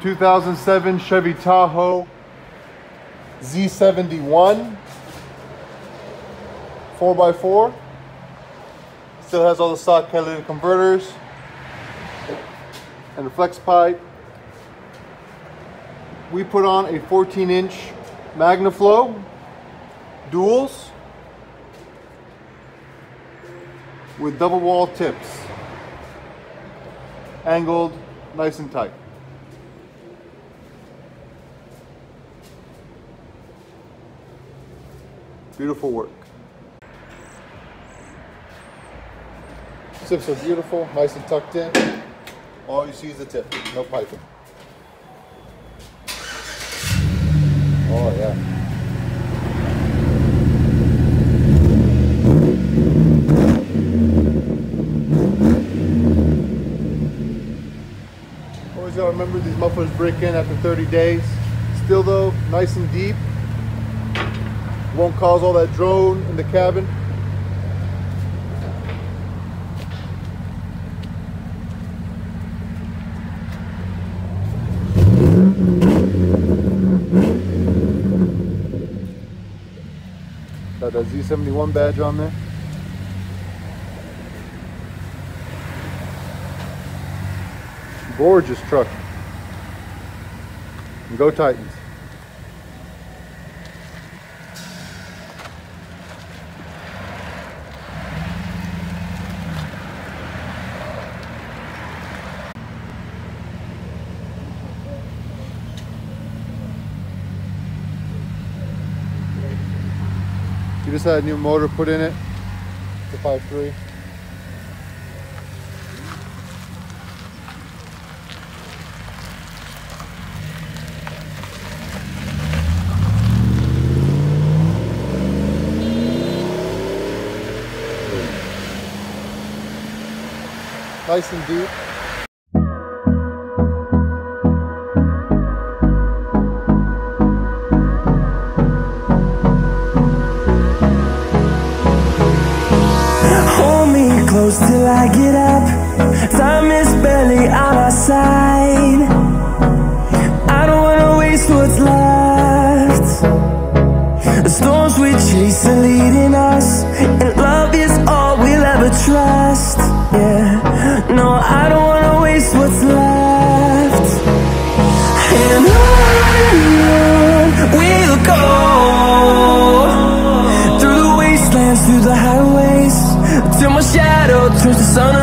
2007 Chevy Tahoe Z71 4x4. Still has all the stock catalytic converters and the flex pipe. We put on a 14-inch MagnaFlow duals with double wall tips, angled nice and tight. Beautiful work. Tips are beautiful, nice and tucked in. All you see is the tip, no piping. Oh yeah. Always gotta remember these mufflers break in after 30 days. Still though, nice and deep. Won't cause all that drone in the cabin. Got that Z71 badge on there. Gorgeous truck. And go Titans. You just had a new motor put in it, the 5.3. Nice and deep. Close till I get up, time is barely on our side. I don't wanna waste what's left. The storms we chase are leading us, and love is all we'll ever trust. Yeah, no, I don't wanna waste what's left. And on we'll go, through the wastelands, through the highways, till my shadow turns to sun